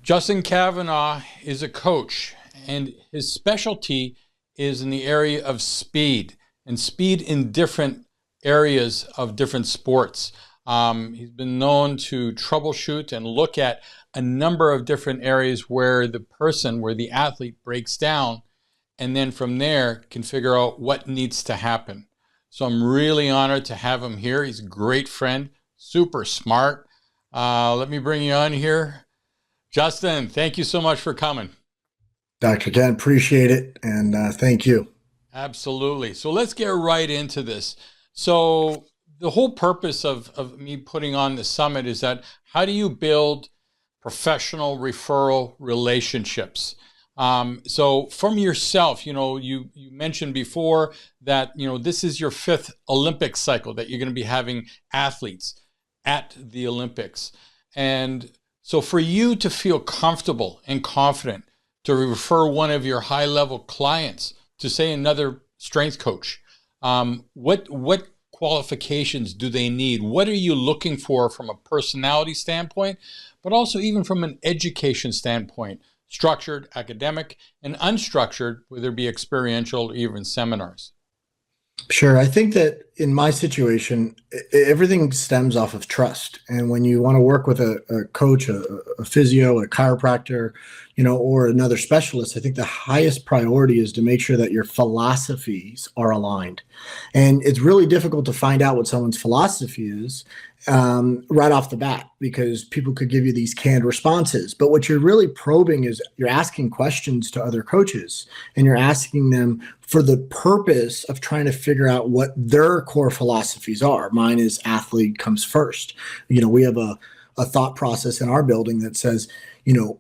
Justin Kavanaugh is a coach, and his specialty is in the area of speed, and speed in different areas of different sports. He's been known to troubleshoot and look at a number of different areas where the athlete breaks down, and then from there can figure out what needs to happen. So I'm really honored to have him here. He's a great friend, super smart. Let me bring you on here. Justin, thank you so much for coming. Dr. Ken, appreciate it, and thank you. Absolutely. So let's get right into this. So the whole purpose of me putting on the summit is that how do you build professional referral relationships? So from yourself, you mentioned before that, this is your 5th Olympic cycle that you're going to be having athletes at the Olympics. And so for you to feel comfortable and confident to refer one of your high-level clients to, say, another strength coach, what qualifications do they need? What are you looking for from a personality standpoint, but also even from an education standpoint, structured, academic, and unstructured, whether it be experiential or even seminars? Sure. I think that in my situation, everything stems off of trust. And when you want to work with a coach, a physio, a chiropractor, or another specialist, I think the highest priority is to make sure that your philosophies are aligned. And it's really difficult to find out what someone's philosophy is right off the bat, because people could give you these canned responses. But what you're really probing is you're asking questions to other coaches, and you're asking them for the purpose of trying to figure out what their core philosophies are. Mine is athlete comes first. We have a thought process in our building that says,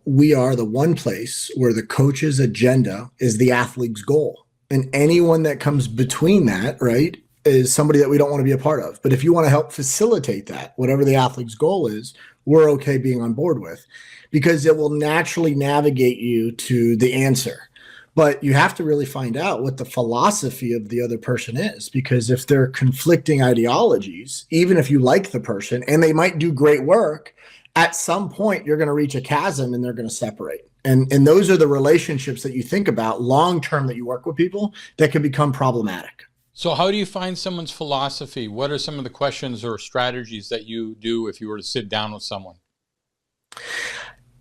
we are the one place where the coach's agenda is the athlete's goal. And anyone that comes between that, right, is somebody that we don't want to be a part of. But if you want to help facilitate that, whatever the athlete's goal is, we're okay being on board with, because it will naturally navigate you to the answer. But you have to really find out what the philosophy of the other person is, because if they're conflicting ideologies, even if you like the person and they might do great work, at some point you're going to reach a chasm and they're going to separate. And those are the relationships that you think about long-term that you work with people that can become problematic. So how do you find someone's philosophy? What are some of the questions or strategies that you do if you were to sit down with someone?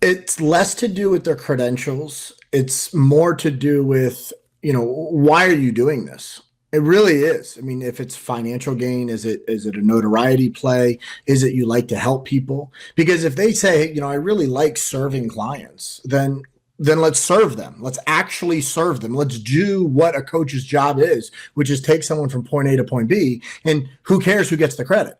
It's less to do with their credentials. It's more to do with, why are you doing this? It really is. I mean, if it's financial gain, is it a notoriety play? Is it you like to help people? Because if they say, I really like serving clients, then let's serve them. Let's actually serve them. Let's do what a coach's job is, which is take someone from point A to point B, and who cares who gets the credit?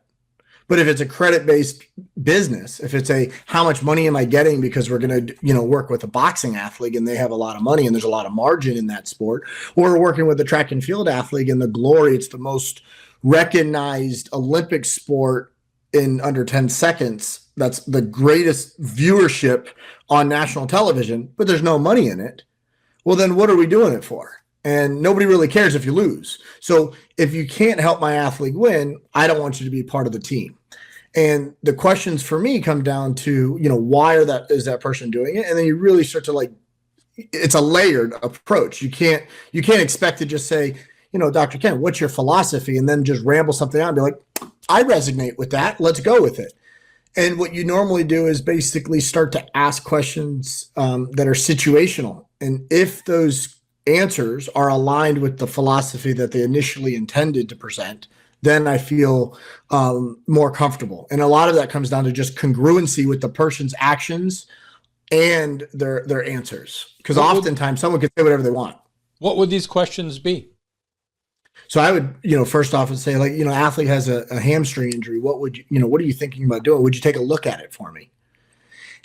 But if it's a credit-based business, if it's how much money am I getting because we're going to, work with a boxing athlete and they have a lot of money and there's a lot of margin in that sport, or we're working with a track and field athlete and the glory, it's the most recognized Olympic sport in under 10 seconds. That's the greatest viewership on national television, but there's no money in it. Well, then what are we doing it for? And nobody really cares if you lose. So if you can't help my athlete win, I don't want you to be part of the team. And the questions for me come down to, why is that person doing it? And then you really start to it's a layered approach. You can't expect to just say, Dr. Ken, what's your philosophy? And then just ramble something out and be like, I resonate with that. Let's go with it. And what you normally do is basically start to ask questions that are situational. And if those answers are aligned with the philosophy that they initially intended to present, then I feel more comfortable. And a lot of that comes down to just congruency with the person's actions and their answers. Because oftentimes someone can say whatever they want. What would these questions be? So I would, first off and say, athlete has a hamstring injury. What would what are you thinking about doing? Would you take a look at it for me?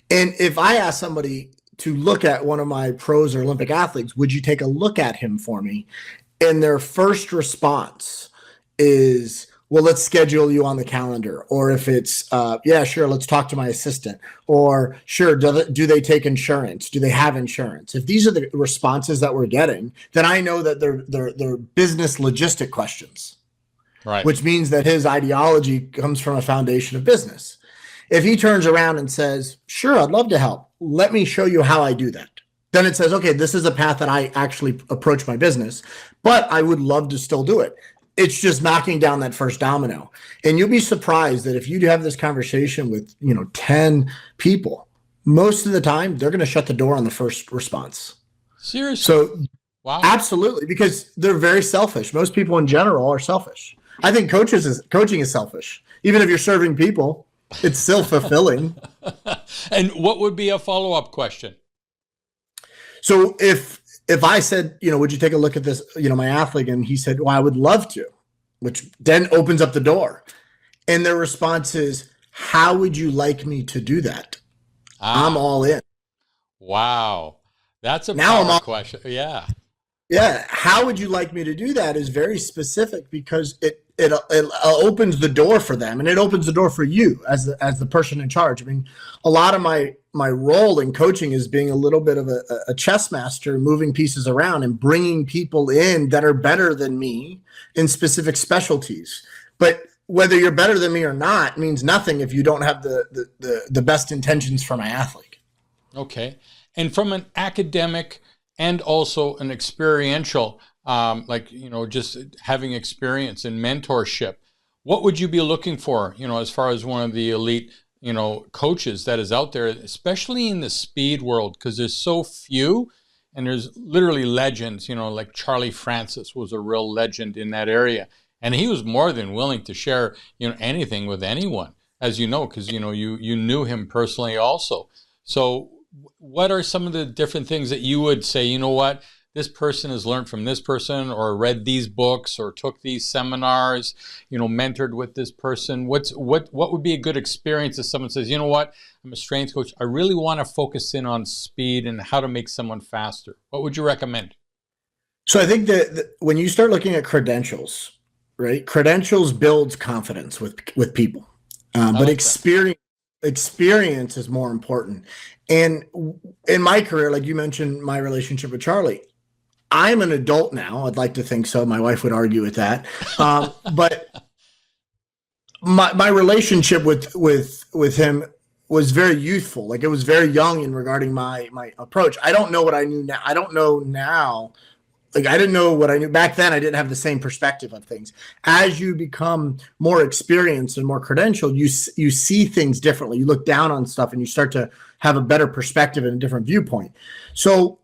And if I ask somebody to look at one of my pros or Olympic athletes, would you take a look at him for me? And their first response is, well, let's schedule you on the calendar. Or if it's, yeah, sure, let's talk to my assistant. Or sure, do they take insurance? Do they have insurance? If these are the responses that we're getting, then I know that they're business logistic questions, right? Which means that his ideology comes from a foundation of business. If he turns around and says, sure, I'd love to help, let me show you how I do that. Then it says, okay, this is a path that I actually approach my business, but I would love to still do it. It's just knocking down that first domino. And you'll be surprised that if you have this conversation with, 10 people, most of the time they're going to shut the door on the first response. Seriously? So wow. Absolutely, because they're very selfish. Most people in general are selfish. I think coaching is selfish. Even if you're serving people, it's still fulfilling. And what would be a follow-up question? So if I said, would you take a look at this, my athlete, and he said, well, I would love to, which then opens up the door. And their response is, how would you like me to do that? I'm all in. Wow. That's a power question. Yeah. Yeah. How would you like me to do that is very specific, because it opens the door for them, and it opens the door for you as the person in charge. I mean, a lot of my role in coaching is being a little bit of a chess master, moving pieces around and bringing people in that are better than me in specific specialties. But whether you're better than me or not means nothing if you don't have the best intentions for my athlete. Okay. And from an academic and also an experiential, just having experience in mentorship, what would you be looking for, as far as one of the elite, coaches that is out there, especially in the speed world, because there's so few, and there's literally legends, like Charlie Francis was a real legend in that area. And he was more than willing to share, anything with anyone, as you know, because, you knew him personally also. So what are some of the different things that you would say, what, this person has learned from this person, or read these books, or took these seminars, mentored with this person? What would be a good experience if someone says, what, I'm a strength coach, I really want to focus in on speed and how to make someone faster? What would you recommend? So I think that when you start looking at credentials, right? Credentials builds confidence with people, but experience is more important. And in my career, like you mentioned, my relationship with Charlie, I'm an adult now. I'd like to think so. My wife would argue with that. But my relationship with him was very youthful. Like, it was very young in regarding my approach. I don't know what I knew now. I don't know now. Like, I didn't know what I knew back then. I didn't have the same perspective of things. As you become more experienced and more credentialed, you see things differently. You look down on stuff and you start to have a better perspective and a different viewpoint. So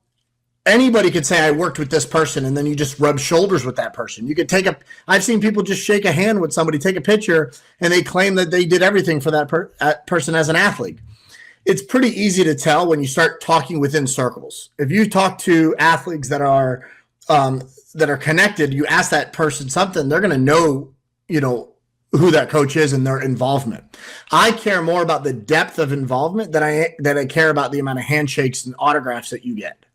anybody could say, I worked with this person, and then you just rub shoulders with that person. You could I've seen people just shake a hand with somebody, take a picture, and they claim that they did everything for that person as an athlete. It's pretty easy to tell when you start talking within circles. If you talk to athletes that are connected, you ask that person something, they're going to know, who that coach is and their involvement. I care more about the depth of involvement than I care about the amount of handshakes and autographs that you get.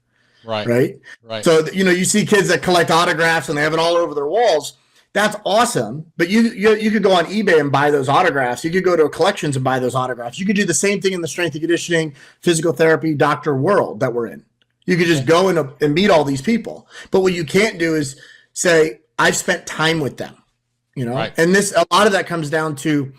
Right. So, you see kids that collect autographs and they have it all over their walls. That's awesome. But you could go on eBay and buy those autographs. You could go to collections and buy those autographs. You could do the same thing in the strength and conditioning, physical therapy, doctor world that we're in. You could just go and meet all these people. But what you can't do is say, I've spent time with them, Right. And a lot of that comes down to,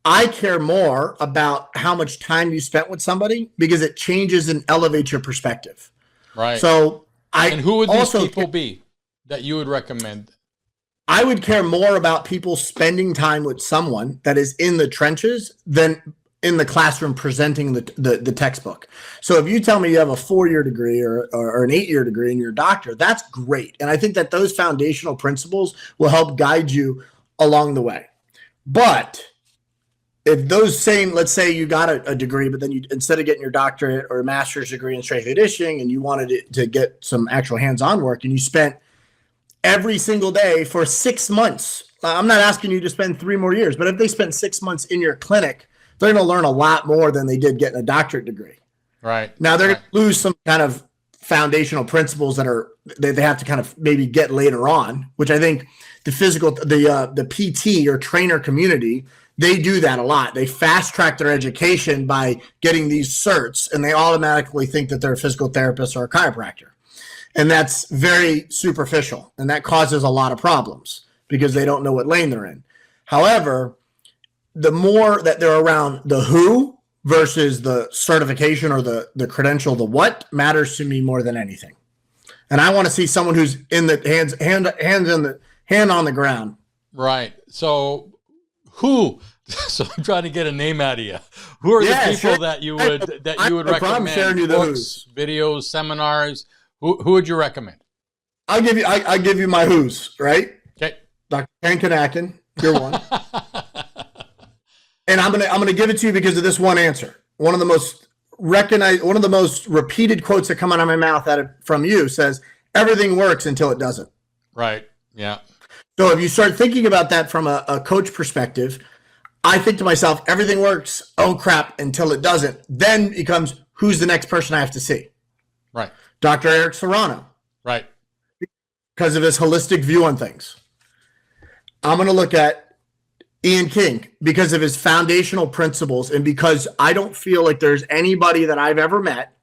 I care more about how much time you spent with somebody, because it changes and elevates your perspective. Right. So and who would these people be that you would recommend? I would care more about people spending time with someone that is in the trenches than in the classroom presenting the textbook. So if you tell me you have a 4-year degree or an 8-year degree and you're a doctor, that's great. And I think that those foundational principles will help guide you along the way. But if let's say you got a degree, but then you, instead of getting your doctorate or a master's degree in strength and conditioning, and you wanted to get some actual hands-on work, and you spent every single day for 6 months. I'm not asking you to spend 3 more years, but if they spent 6 months in your clinic, they're going to learn a lot more than they did getting a doctorate degree. Right. Now they're going to lose some kind of foundational principles that they have to kind of maybe get later on, which I think the PT or trainer community, they do that a lot. They fast track their education by getting these certs, and they automatically think that they're a physical therapist or a chiropractor. And that's very superficial, and that causes a lot of problems because they don't know what lane they're in. However, the more that they're around the who versus the certification or the credential, the what matters to me more than anything. And I want to see someone who's in the hand on the ground. Right. So who? So I'm trying to get a name out of you. Who are the people that you would recommend? Sharing you books, videos, seminars. Who would you recommend? I'll give you my who's, right? Okay. Dr. Kinakin, you're one. And I'm gonna give it to you because of this one answer. One of the most repeated quotes that come out of my mouth from you says, "Everything works until it doesn't." Right. Yeah. So if you start thinking about that from a coach perspective, I think to myself, everything works. Oh crap, until it doesn't. Then it becomes, who's the next person I have to see? Right. Dr. Eric Serrano. Right. Because of his holistic view on things. I'm going to look at Ian King because of his foundational principles and because I don't feel like there's anybody that I've ever met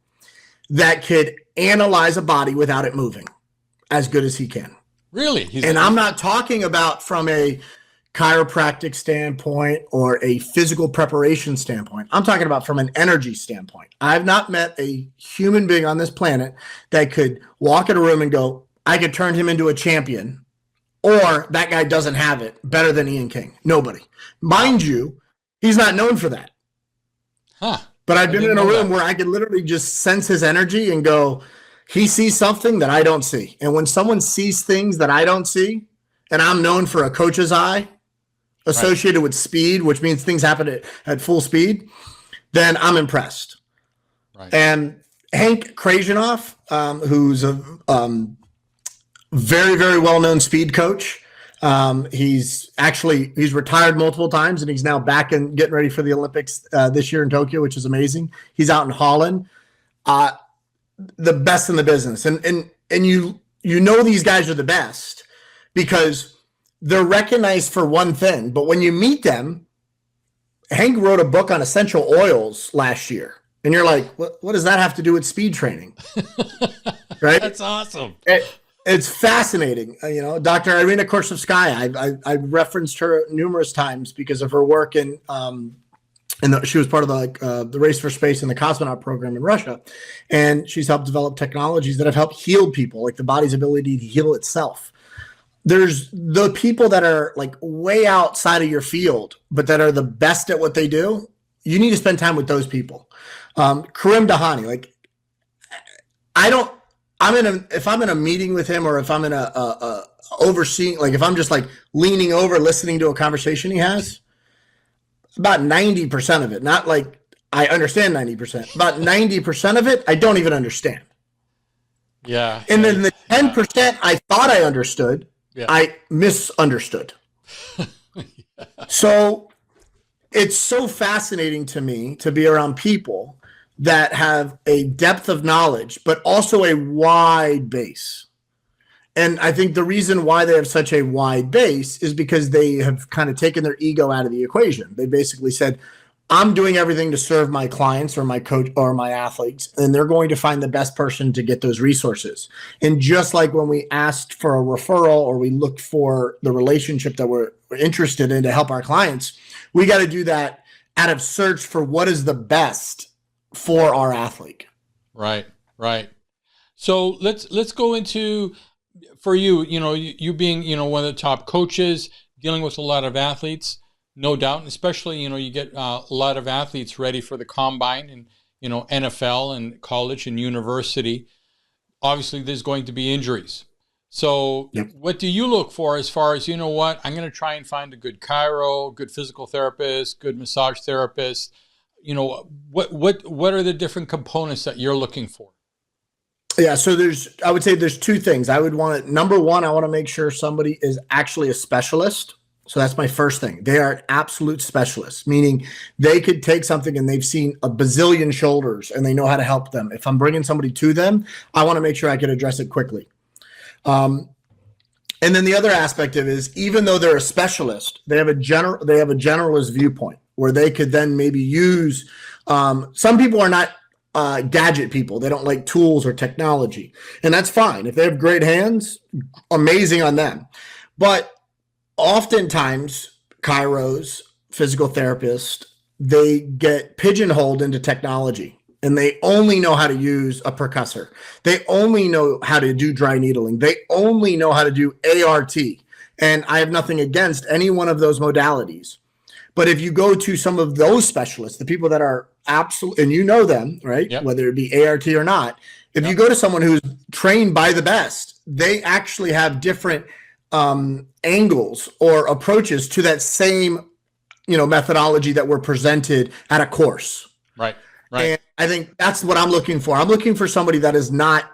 that could analyze a body without it moving as good as he can. Really? And I'm not talking about from a chiropractic standpoint or a physical preparation standpoint. I'm talking about from an energy standpoint. I've not met a human being on this planet that could walk in a room and go, I could turn him into a champion, or that guy doesn't have it better than Ian King. Nobody. Mind you, he's not known for that. Huh. But I've been in a room where I could literally just sense his energy and go, he sees something that I don't see. And when someone sees things that I don't see, and I'm known for a coach's eye associated with speed, which means things happen at full speed, then I'm impressed. Right. And Hank Krajinoff, who's a very, very well-known speed coach. He's retired multiple times and he's now back and getting ready for the Olympics this year in Tokyo, which is amazing. He's out in Holland, the best in the business. And you know, these guys are the best because they're recognized for one thing, but when you meet them, Hank wrote a book on essential oils last year. And you're like, what does that have to do with speed training? Right? That's awesome. It's fascinating. Dr. Irina Korsavskaya, I referenced her numerous times because of her work in she was part of the Race for Space and the cosmonaut program in Russia. And she's helped develop technologies that have helped heal people, like the body's ability to heal itself. There's the people that are like way outside of your field, but that are the best at what they do. You need to spend time with those people. Karim Dahani, like if I'm in a meeting with him or if I'm in a overseeing, like if I'm just like leaning over, listening to a conversation he has, about 90% of it, not like I understand 90%, about 90% of it, I don't even understand. Yeah. And then the 10% I thought I understood, I misunderstood. So it's so fascinating to me to be around people that have a depth of knowledge, but also a wide base. And I think the reason why they have such a wide base is because they have kind of taken their ego out of the equation. They basically said, I'm doing everything to serve my clients or my coach or my athletes, and they're going to find the best person to get those resources. And just like when we asked for a referral or we looked for the relationship that we're interested in to help our clients, we got to do that out of search for what is the best for our athlete. Right. So let's go into, for you, you being, one of the top coaches, dealing with a lot of athletes, no doubt, and especially, you get a lot of athletes ready for the combine and, NFL and college and university. Obviously, there's going to be injuries. So What do you look for as far as, I'm going to try and find a good chiro, good physical therapist, good massage therapist. What are the different components that you're looking for? Yeah, so I would say there's two things. Number one, I want to make sure somebody is actually a specialist. So that's my first thing. They are absolute specialists, meaning they could take something and they've seen a bazillion shoulders and they know how to help them. If I'm bringing somebody to them, I want to make sure I can address it quickly. And then the other aspect of it is, even though they're a specialist, they have a generalist viewpoint where they could then maybe use. Some people are not gadget people. They don't like tools or technology, and that's fine. If they have great hands, amazing on them. But oftentimes, chiros, physical therapists, they get pigeonholed into technology and they only know how to use a percussor. They only know how to do dry needling. They only know how to do ART. And I have nothing against any one of those modalities. But if you go to some of those specialists, the people that are absolute, and you know them, right? Yep. Whether it be ART or not, if you go to someone who's trained by the best, they actually have different angles or approaches to that same, methodology that were presented at a course. Right. And I think that's what I'm looking for. I'm looking for somebody that is not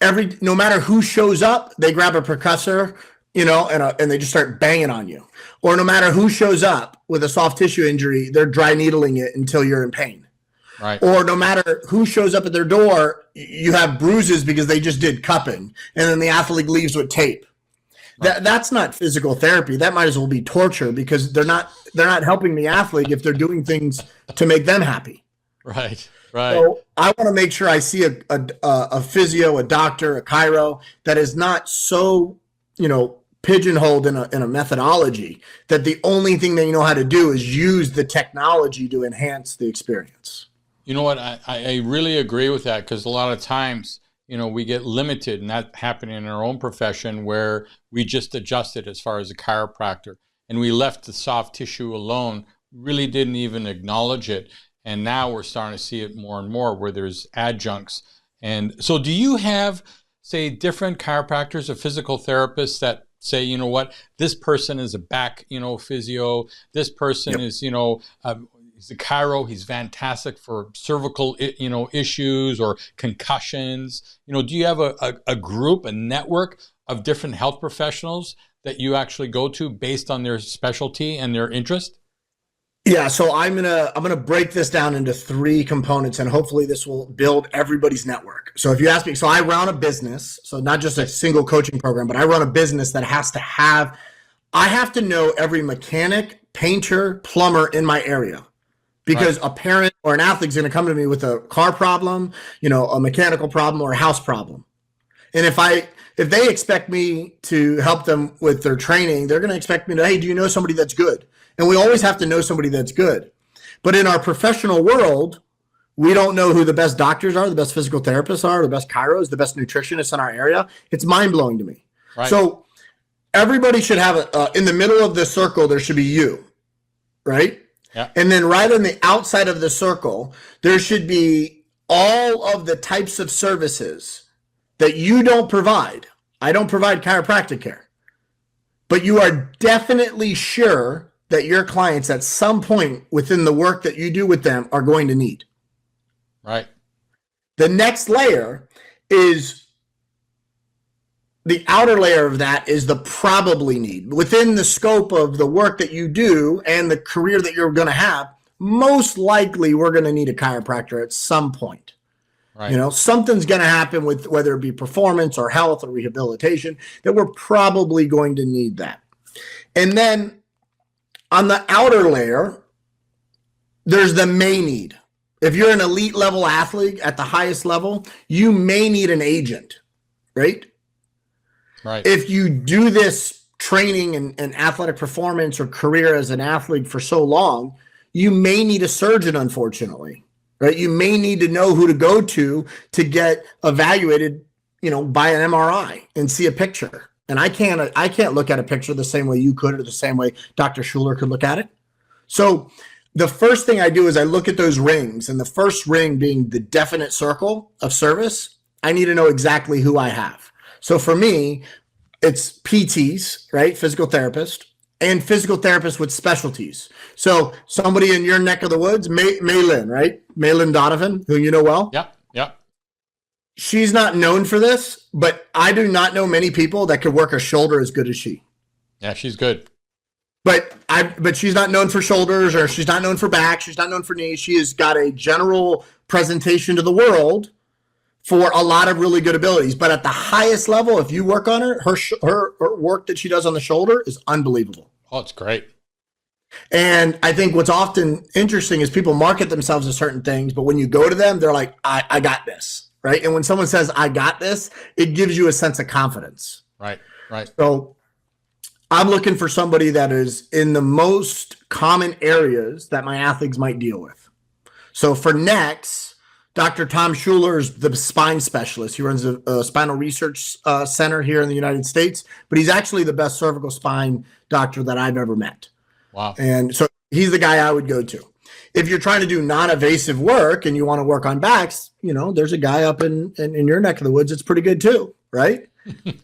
no matter who shows up, they grab a percussor, and they just start banging on you. Or no matter who shows up with a soft tissue injury, they're dry needling it until you're in pain. Right. Or no matter who shows up at their door, you have bruises because they just did cupping, and then the athlete leaves with tape. Right. That's not physical therapy. That might as well be torture because they're not helping the athlete if they're doing things to make them happy. Right. Right. So I want to make sure I see a physio, a doctor, a chiro that is not so, pigeonholed in a methodology that the only thing they know how to do is use the technology to enhance the experience. You know what? I really agree with that because a lot of times, we get limited, and that happening in our own profession where we just adjusted as far as a chiropractor and we left the soft tissue alone, really didn't even acknowledge it. And now we're starting to see it more and more where there's adjuncts. And so do you have, say, different chiropractors or physical therapists that say, you know what, this person is a back, physio, this person is, he's a chiro, he's fantastic for cervical, issues or concussions. Do you have a group, a network of different health professionals that you actually go to based on their specialty and their interest? Yeah, so I'm gonna break this down into 3 components, and hopefully this will build everybody's network. So if you ask me, so I run a business, so not just a single coaching program, but I run a business that I have to know every mechanic, painter, plumber in my area. Because a parent or an athlete is going to come to me with a car problem, a mechanical problem or a house problem. And if they expect me to help them with their training, they're going to expect me to, hey, do you know somebody that's good? And we always have to know somebody that's good. But in our professional world, we don't know who the best doctors are, the best physical therapists are, the best chiros, the best nutritionists in our area. It's mind-blowing to me. Right. So everybody should have in the middle of the circle, there should be you, right? Yeah. And then right on the outside of the circle, there should be all of the types of services that you don't provide. I don't provide chiropractic care. But you are definitely sure that your clients at some point within the work that you do with them are going to need. Right. The next layer is the outer layer of that is the probably need. Within the scope of the work that you do and the career that you're going to have, most likely we're going to need a chiropractor at some point. Right. Something's going to happen with whether it be performance or health or rehabilitation that we're probably going to need that. And then on the outer layer, there's the may need. If you're an elite level athlete at the highest level, you may need an agent, right? Right. If you do this training and athletic performance or career as an athlete for so long, you may need a surgeon, unfortunately, right? You may need to know who to go to get evaluated, by an MRI and see a picture. And I can't look at a picture the same way you could or the same way Dr. Schuler could look at it. So the first thing I do is I look at those rings, and the first ring being the definite circle of service, I need to know exactly who I have. So for me, it's PTs, right? Physical therapist, and physical therapists with specialties. So somebody in your neck of the woods, Maylin, right? Maylin Donovan, who you know well. Yep. She's not known for this, but I do not know many people that could work a shoulder as good as she. Yeah, she's good. But she's not known for shoulders, or she's not known for back. She's not known for knees. She has got a general presentation to the world for a lot of really good abilities. But at the highest level, if you work on her work that she does on the shoulder is unbelievable. Oh, it's great. And I think what's often interesting is people market themselves as certain things, but when you go to them, they're like, I got this. Right. And when someone says, I got this, it gives you a sense of confidence. Right. So I'm looking for somebody that is in the most common areas that my athletes might deal with. So for necks, Dr. Tom Schuler is the spine specialist. He runs a spinal research center here in the United States, but he's actually the best cervical spine doctor that I've ever met. Wow. And so he's the guy I would go to. If you're trying to do non-invasive work and you want to work on backs, there's a guy up in your neck of the woods that's pretty good too, right?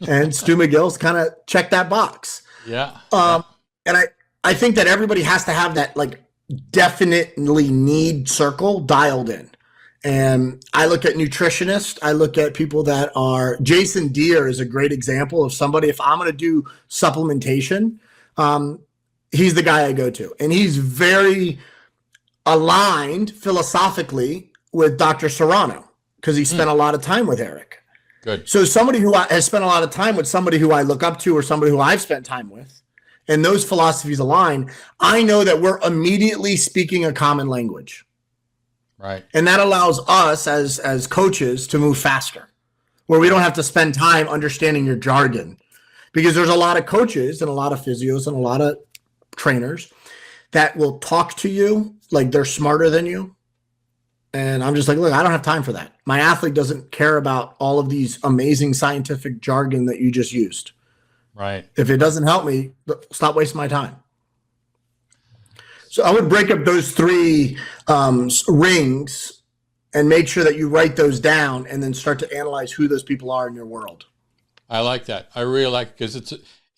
And Stu McGill's kind of checked that box. Yeah. And I think that everybody has to have that like definitely need circle dialed in. And I look at nutritionists. I look at people that are, Jason Deere is a great example of somebody, if I'm going to do supplementation, he's the guy I go to. And he's very aligned philosophically with Dr. Serrano because he spent a lot of time with Eric. Good. So somebody who has spent a lot of time with somebody who I look up to or somebody who I've spent time with, and those philosophies align, I know that we're immediately speaking a common language. Right. And that allows us as coaches to move faster, where we don't have to spend time understanding your jargon. Because there's a lot of coaches and a lot of physios and a lot of trainers that will talk to you like they're smarter than you. And I'm just like, look, I don't have time for that. My athlete doesn't care about all of these amazing scientific jargon that you just used. Right. If it doesn't help me, stop wasting my time. So I would break up those three rings and make sure that you write those down and then start to analyze who those people are in your world. I like that. I really like it because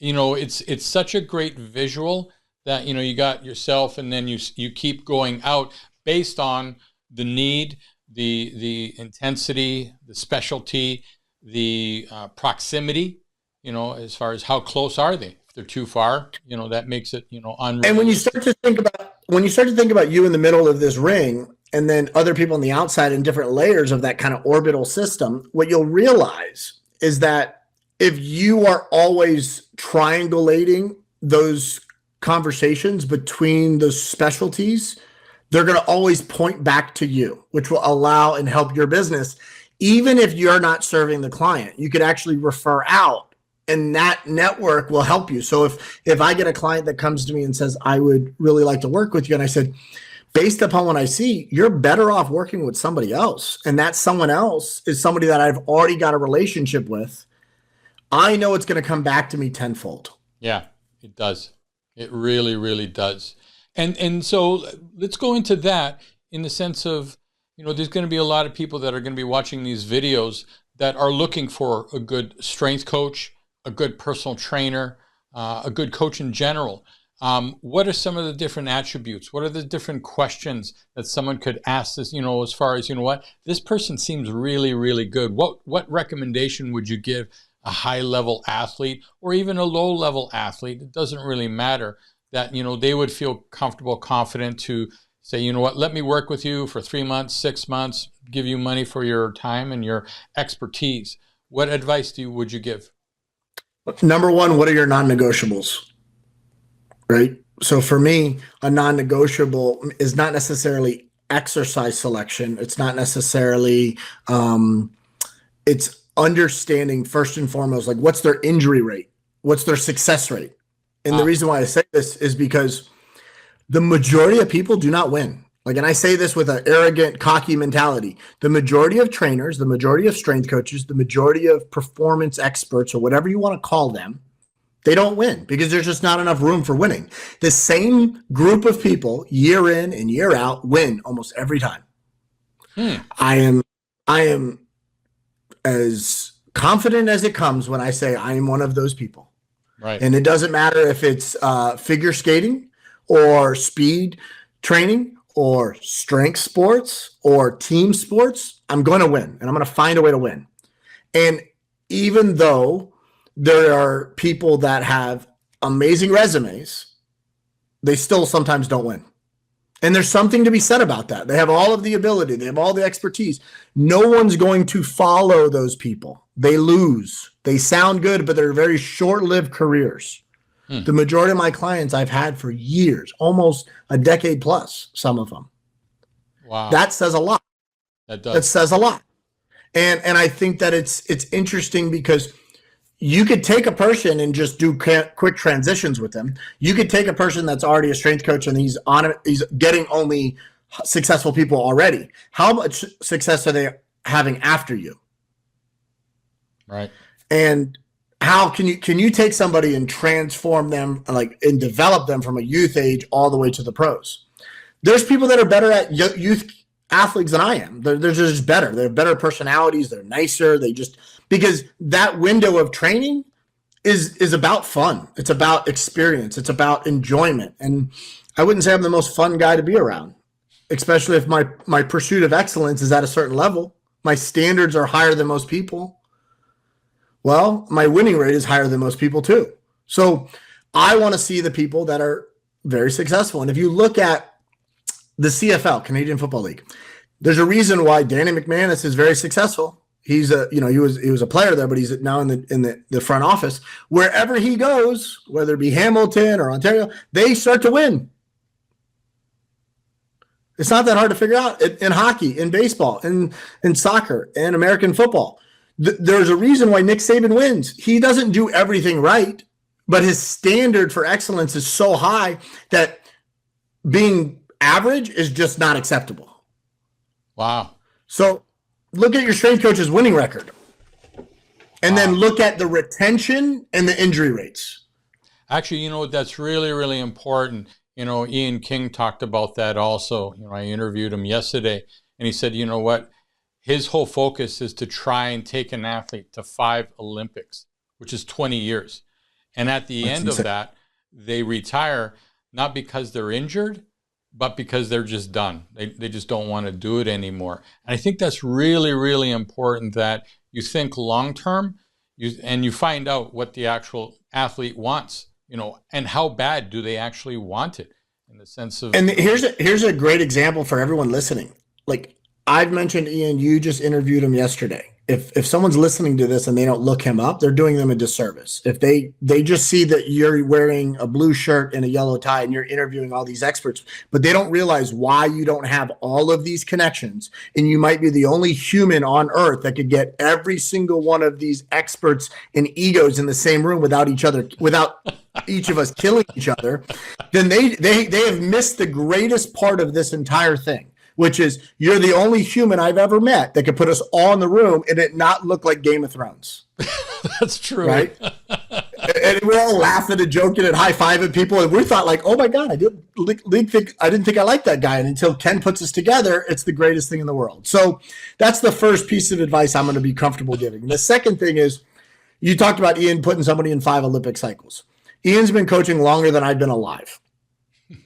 it's such a great visual that, you got yourself and then you keep going out based on the need, the intensity, the specialty, the proximity, as far as how close are they? If they're too far, that makes it, unreal. And when you start to think about you in the middle of this ring and then other people on the outside in different layers of that kind of orbital system, what you'll realize is that if you are always triangulating those conversations between those specialties, they're going to always point back to you, which will allow and help your business. Even if you're not serving the client, you could actually refer out and that network will help you. So if I get a client that comes to me and says, I would really like to work with you. And I said, based upon what I see, you're better off working with somebody else. And that someone else is somebody that I've already got a relationship with. I know it's going to come back to me tenfold. Yeah, it does. It really, really does. And so let's go into that in the sense of, there's going to be a lot of people that are going to be watching these videos that are looking for a good strength coach, a good personal trainer, a good coach in general. What are some of the different attributes? What are the different questions that someone could ask this, as far as, this person seems really, really good. What recommendation would you give a high-level athlete or even a low-level athlete? It doesn't really matter. That, they would feel comfortable, confident to say, let me work with you for 3 months, 6 months, give you money for your time and your expertise. What advice would you give? Number one, what are your non-negotiables? Right? So for me, a non-negotiable is not necessarily exercise selection. It's not necessarily, it's understanding first and foremost, like what's their injury rate? What's their success rate? And the reason why I say this is because the majority of people do not win. And I say this with an arrogant, cocky mentality. The majority of trainers, the majority of strength coaches, the majority of performance experts, or whatever you want to call them, they don't win because there's just not enough room for winning. The same group of people, year in and year out, win almost every time. I am as confident as it comes when I say I am one of those people. Right. And it doesn't matter if it's figure skating or speed training or strength sports or team sports, I'm going to win and I'm going to find a way to win. And even though there are people that have amazing resumes, they still sometimes don't win. And there's something to be said about that. They have all of the ability. They have all the expertise. No one's going to follow those people. They lose. They sound good, but they're very short-lived careers. The majority of my clients I've had for years, almost a decade plus, some of them. Wow. That says a lot. That does. That says a lot. And I think that it's interesting because you could take a person and just do quick transitions with them. You could take a person that's already a strength coach and he's getting only successful people already. How much success are they having after you? Right. And how can you take somebody and transform them, like, and develop them from a youth age all the way to the pros? There's people that are better at youth athletes than I am. They're just better. They have better personalities. They're nicer. Because that window of training is about fun. It's about experience. It's about enjoyment. And I wouldn't say I'm the most fun guy to be around, especially if my pursuit of excellence is at a certain level. My standards are higher than most people. Well, my winning rate is higher than most people too. So I want to see the people that are very successful. And if you look at the CFL, Canadian Football League, there's a reason why Danny McManus is very successful. He's he was a player there, but he's now in the front office. Wherever he goes, whether it be Hamilton or Ontario, they start to win. It's not that hard to figure out in hockey, in baseball, in soccer, in American football. There's a reason why Nick Saban wins. He doesn't do everything right, but his standard for excellence is so high that being average is just not acceptable. Wow. So look at your strength coach's winning record and then look at the retention and the injury rates. Actually, that's really, really important. Ian King talked about that also. I interviewed him yesterday, and he said, you know what? His whole focus is to try and take an athlete to 5 Olympics, which is 20 years. And at the end of that, they retire, not because they're injured, but because they're just done. They just don't want to do it anymore. And I think that's really, really important, that you think long-term and you find out what the actual athlete wants, and how bad do they actually want it, in the sense of. And here's a great example for everyone listening. Like, I've mentioned Ian, you just interviewed him yesterday. If someone's listening to this and they don't look him up, they're doing them a disservice. If they just see that you're wearing a blue shirt and a yellow tie and you're interviewing all these experts, but they don't realize why you don't have all of these connections, and you might be the only human on earth that could get every single one of these experts and egos in the same room without each of us killing each other, then they have missed the greatest part of this entire thing, which is you're the only human I've ever met that could put us all in the room and it not look like Game of Thrones. That's true. Right? And we're all laughing and joking and high-fiving people. And we thought, like, oh, my God, I didn't think I liked that guy. And until Ken puts us together, it's the greatest thing in the world. So that's the first piece of advice I'm going to be comfortable giving. And the second thing is, you talked about Ian putting somebody in 5 Olympic cycles. Ian's been coaching longer than I've been alive.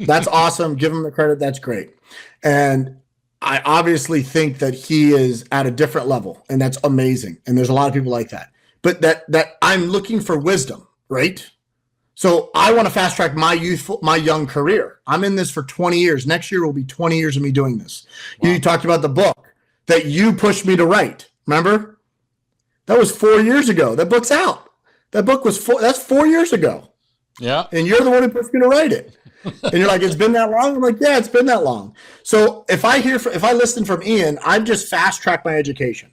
That's awesome. Give him the credit. That's great. And I obviously think that he is at a different level, and that's amazing. And there's a lot of people like that. But that I'm looking for wisdom, right? So I want to fast track my young career. I'm in this for 20 years. Next year will be 20 years of me doing this. Wow. You talked about the book that you pushed me to write. Remember? That was 4 years ago. That book's out. That book was that's 4 years ago. Yeah. And you're the one who pushed me to write it. And you're like, it's been that long? I'm like, yeah, it's been that long. So if I listen from Ian, I've just fast tracked my education.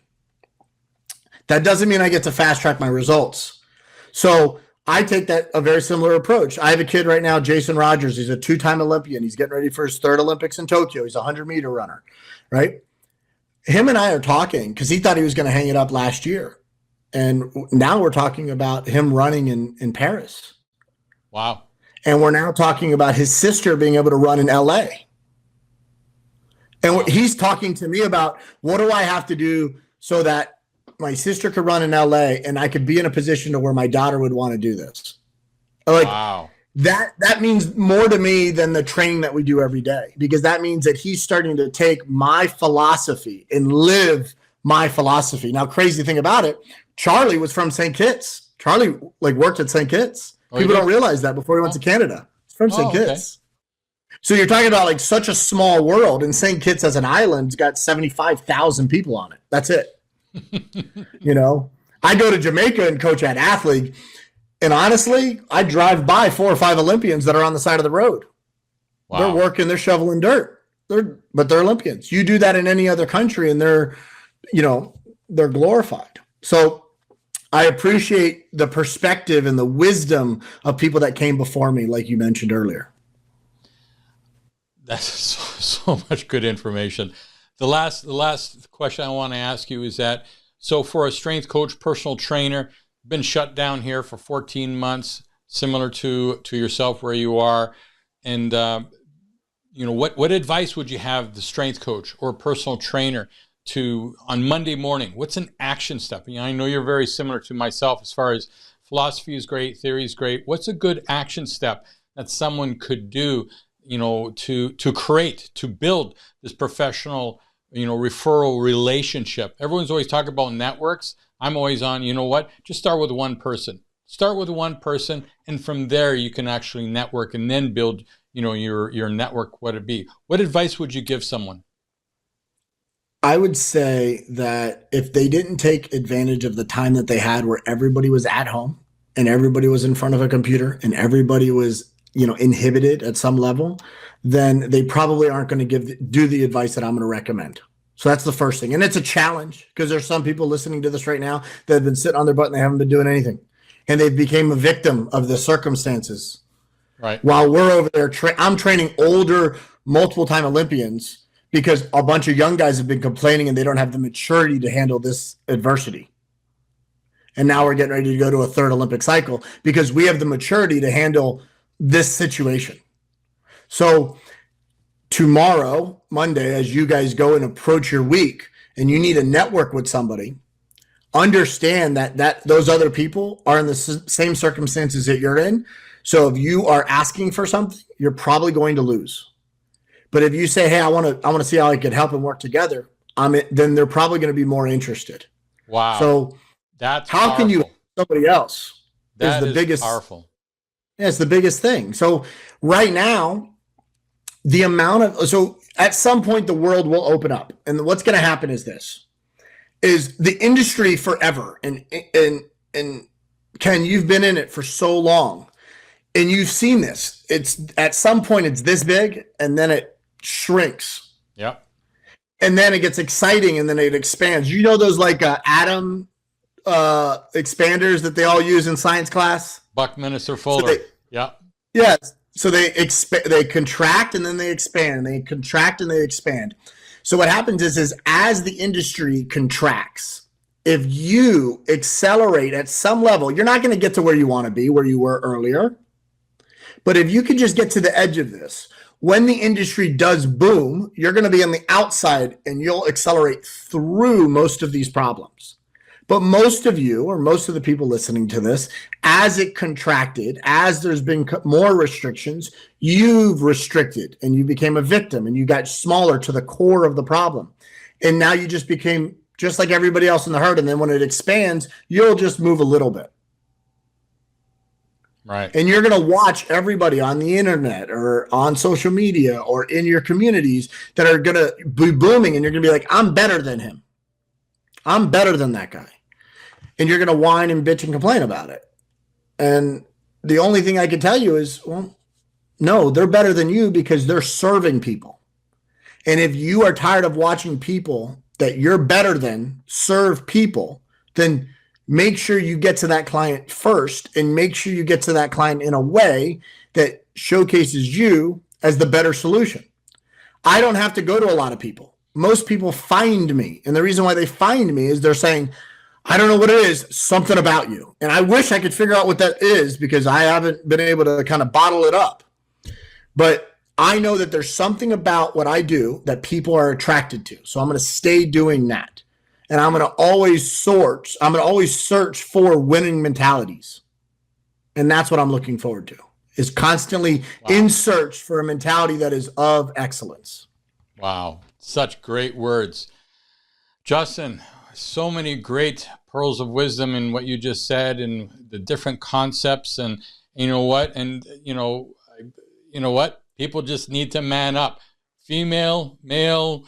That doesn't mean I get to fast track my results. So I take that a very similar approach. I have a kid right now, Jason Rogers. He's a 2-time Olympian. He's getting ready for his 3rd Olympics in Tokyo. He's a 100-meter runner, right? Him and I are talking because he thought he was going to hang it up last year. And now we're talking about him running in Paris. Wow. And we're now talking about his sister being able to run in LA. And he's talking to me about, what do I have to do so that my sister could run in LA and I could be in a position to where my daughter would want to do this? Like, wow. That means more to me than the training that we do every day, because that means that he's starting to take my philosophy and live my philosophy. Now, crazy thing about it, Charlie was from St. Kitts. Charlie worked at St. Kitts. People don't realize that before he went to Canada. He's from St. Kitts. Okay. So you're talking about such a small world, and St. Kitts as an island's got 75,000 people on it. That's it. I go to Jamaica and coach at Athlete, and honestly, I drive by 4 or 5 Olympians that are on the side of the road. Wow. They're working, they're shoveling dirt. But they're Olympians. You do that in any other country, and they're glorified. So I appreciate the perspective and the wisdom of people that came before me, like you mentioned earlier. That's so much good information. The last question I want to ask you is that, so for a strength coach, personal trainer, been shut down here for 14 months, similar to yourself where you are, and what advice would you have the strength coach or personal trainer to on Monday morning? What's an action step? I know you're very similar to myself as far as philosophy is great, theory is great. What's a good action step that someone could do, to build this professional, referral relationship? Everyone's always talking about networks. I'm always on, just start with one person. Start with one person, and from there you can actually network and then build, your network, what it be. What advice would you give someone? I would say that if they didn't take advantage of the time that they had where everybody was at home and everybody was in front of a computer and everybody was, inhibited at some level, then they probably aren't going to do the advice that I'm going to recommend. So that's the first thing. And it's a challenge because there's some people listening to this right now that have been sitting on their butt and they haven't been doing anything. And they became a victim of the circumstances. Right. While we're over there, I'm training older, multiple-time Olympians because a bunch of young guys have been complaining and they don't have the maturity to handle this adversity. And now we're getting ready to go to a third Olympic cycle because we have the maturity to handle this situation. So tomorrow, Monday, as you guys go and approach your week and you need to network with somebody, understand that those other people are in the same circumstances that you're in. So if you are asking for something, you're probably going to lose. But if you say, hey, I want to see how I can help and work together, then they're probably going to be more interested. Wow. So that's how powerful. can you help somebody else? That is the biggest powerful. Yeah, it's the biggest thing. So right now, so at some point the world will open up. And what's going to happen is the industry forever. And Ken, you've been in it for so long and you've seen this. It's at some point it's this big and then it shrinks. Yeah. And then it gets exciting and then it expands. Those like atom expanders that they all use in science class? Buckminster Fuller. Yeah. Yes. So they contract and then they expand. They contract and they expand. So what happens is as the industry contracts, if you accelerate at some level, you're not going to get to where you want to be, where you were earlier. But if you could just get to the edge of this, when the industry does boom, you're going to be on the outside and you'll accelerate through most of these problems. But most of you, or most of the people listening to this, as it contracted, as there's been more restrictions, you've restricted and you became a victim and you got smaller to the core of the problem. And now you just became just like everybody else in the herd. And then when it expands, you'll just move a little bit. Right. And you're going to watch everybody on the internet or on social media or in your communities that are going to be booming. And you're going to be like, I'm better than him. I'm better than that guy. And you're going to whine and bitch and complain about it. And the only thing I can tell you is, well, no, they're better than you because they're serving people. And if you are tired of watching people that you're better than serve people, then make sure you get to that client first and make sure you get to that client in a way that showcases you as the better solution. I don't have to go to a lot of people. Most people find me. And the reason why they find me is they're saying, I don't know what it is, something about you. And I wish I could figure out what that is because I haven't been able to kind of bottle it up. But I know that there's something about what I do that people are attracted to. So I'm going to stay doing that. And I'm going to always search for winning mentalities. And that's what I'm looking forward to, is constantly in search for a mentality that is of excellence. Wow. Such great words. Justin, so many great pearls of wisdom in what you just said and the different concepts. And you know what? People just need to man up. Female, male,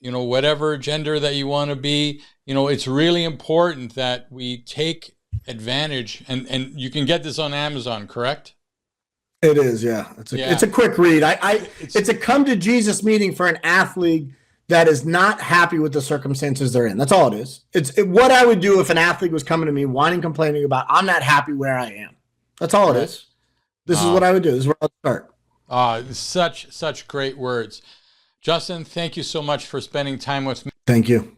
whatever gender that you want to be, it's really important that we take advantage. And you can get this on Amazon, correct? It is, yeah. It's a quick read. It's a come to Jesus meeting for an athlete that is not happy with the circumstances they're in. That's all it is. What I would do if an athlete was coming to me whining, complaining about, I'm not happy where I am. That's all it is. This is what I would do. This is where I'll start. Such great words. Justin, thank you so much for spending time with me. Thank you.